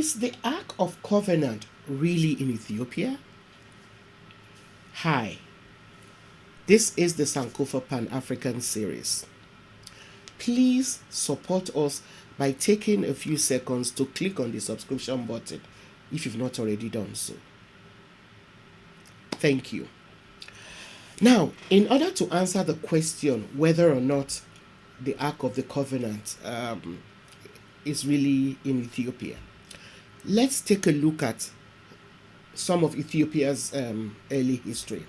Is the Ark of Covenant really in Ethiopia? Hi, this is the Sankofa Pan-African series. Please support us by taking a few seconds to click on the subscription button if you've not already done so. Thank you. Now, in order to answer the question whether or not the Ark of the Covenant is really in Ethiopia, let's take a look at some of Ethiopia's early history.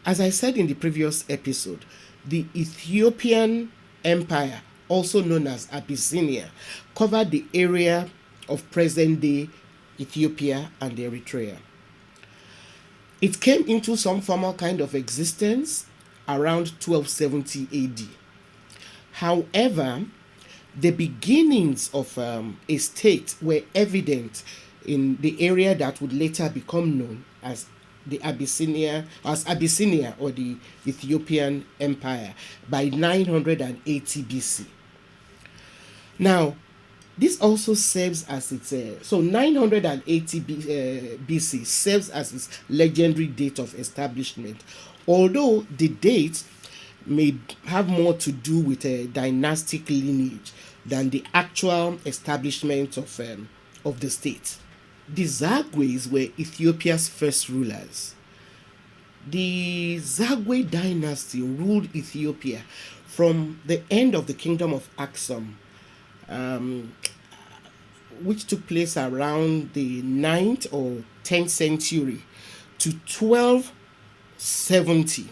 As I said in the previous episode, the Ethiopian Empire, also known as Abyssinia, covered the area of present-day Ethiopia and Eritrea. It came into some formal kind of existence around 1270 AD. However, the beginnings of a state were evident in the area that would later become known as Abyssinia or the Ethiopian Empire by 980 BC. Now, this also serves as its 980 BC serves as its legendary date of establishment, although the date may have more to do with a dynastic lineage than the actual establishment of the state. The Zagwes were Ethiopia's first rulers. The Zagwe dynasty ruled Ethiopia from the end of the kingdom of Aksum, which took place around the 9th or 10th century, to 1270,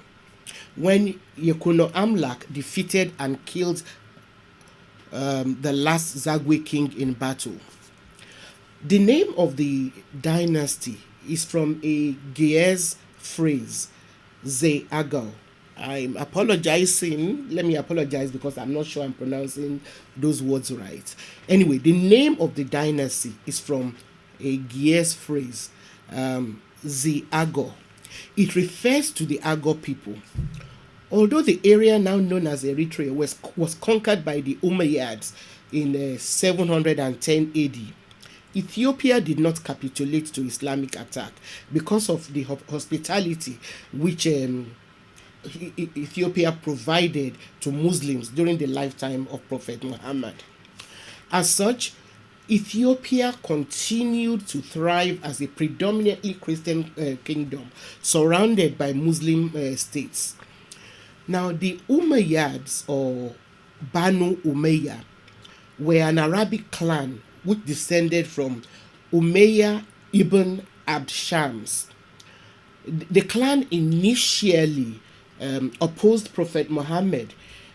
when Yekuno Amlak defeated and killed the last Zagwe king in battle. The name of the dynasty is from a Ge'ez phrase, Ze Agal. I'm apologizing. Let me apologize because I'm not sure I'm pronouncing those words right. Anyway, the name of the dynasty is from a Ge'ez phrase, Ze Agal. It refers to the Agal people. Although the area now known as Eritrea was conquered by the Umayyads in 710 AD, Ethiopia did not capitulate to Islamic attack because of the hospitality which Ethiopia provided to Muslims during the lifetime of Prophet Muhammad. As such, Ethiopia continued to thrive as a predominantly Christian kingdom surrounded by Muslim states. Now, the Umayyads, or Banu Umayya, were an Arabic clan which descended from Umayya ibn Abd Shams. The clan initially opposed Prophet Muhammad,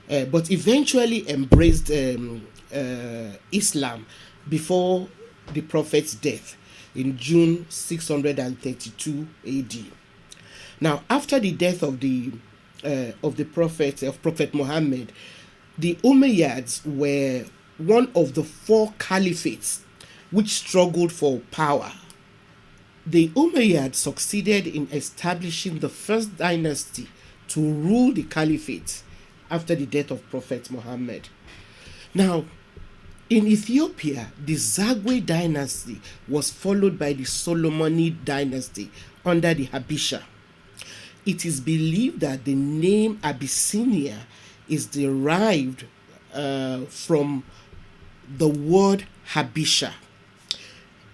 but eventually embraced Islam before the Prophet's death in June 632 AD. Now, after the death of Prophet Muhammad, the Umayyads were one of the four caliphates which struggled for power. The Umayyads succeeded in establishing the first dynasty to rule the caliphate after the death of Prophet Muhammad. Now, in Ethiopia, the Zagwe dynasty was followed by the Solomonid dynasty under the Habesha. It is believed that the name Abyssinia is derived from the word Habesha.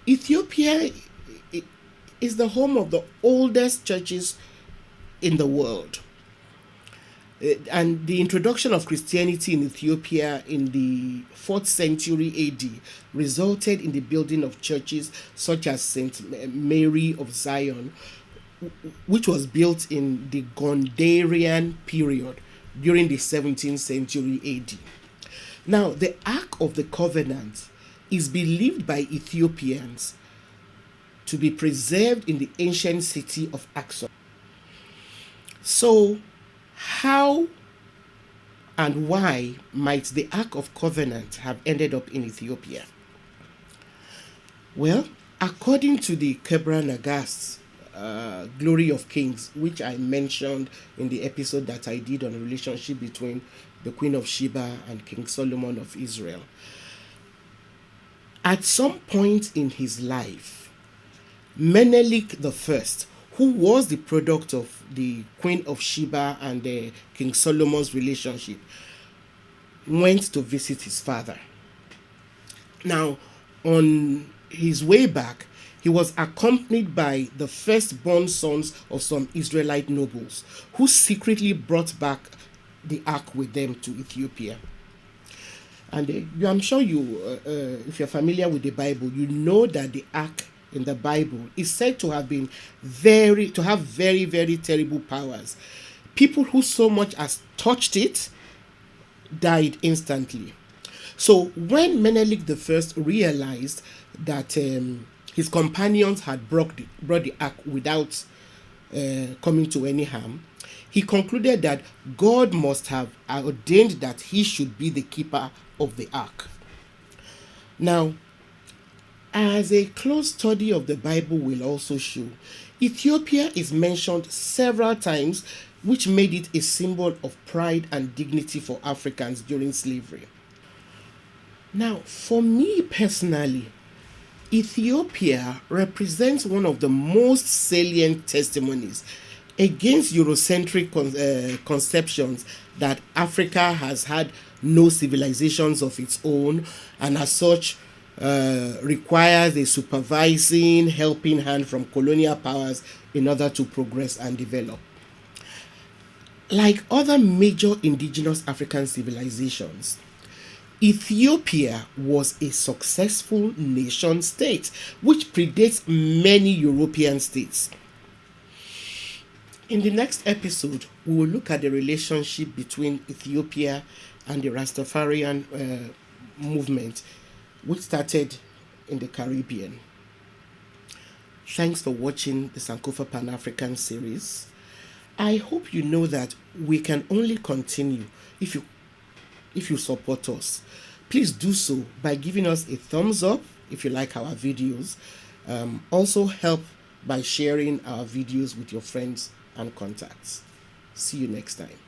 Ethiopia is the home of the oldest churches in the world. And the introduction of Christianity in Ethiopia in the 4th century AD resulted in the building of churches such as St. Mary of Zion, which was built in the Gondarian period during the 17th century AD. Now, the Ark of the Covenant is believed by Ethiopians to be preserved in the ancient city of Aksum. So, how and why might the Ark of Covenant have ended up in Ethiopia? Well, according to the Kebra Nagast, Glory of Kings, which I mentioned in the episode that I did on the relationship between the Queen of Sheba and King Solomon of Israel, At some point in his life, Menelik the First, who was the product of the Queen of Sheba and King Solomon's relationship, went to visit his father. Now, on his way back, he was accompanied by the firstborn sons of some Israelite nobles who secretly brought back the ark with them to Ethiopia. And I'm sure if you're familiar with the Bible, you know that the ark in the Bible is said to have very, very terrible powers. People who so much as touched it died instantly. So when Menelik the First realized that his companions had brought the ark without coming to any harm, he concluded that God must have ordained that he should be the keeper of the ark. Now, as a close study of the Bible will also show, Ethiopia is mentioned several times, which made it a symbol of pride and dignity for Africans during slavery. Now, for me personally, Ethiopia represents one of the most salient testimonies against Eurocentric conceptions that Africa has had no civilizations of its own, and as such requires a supervising, helping hand from colonial powers in order to progress and develop. Like other major indigenous African civilizations, Ethiopia was a successful nation state which predates many European states. In the next episode, we will look at the relationship between Ethiopia and the Rastafarian movement, which started in the Caribbean. Thanks for watching the Sankofa Pan-African series. I hope you know that we can only continue if you support us. Please do so by giving us a thumbs up if you like our videos. Also help by sharing our videos with your friends and contacts. See you next time.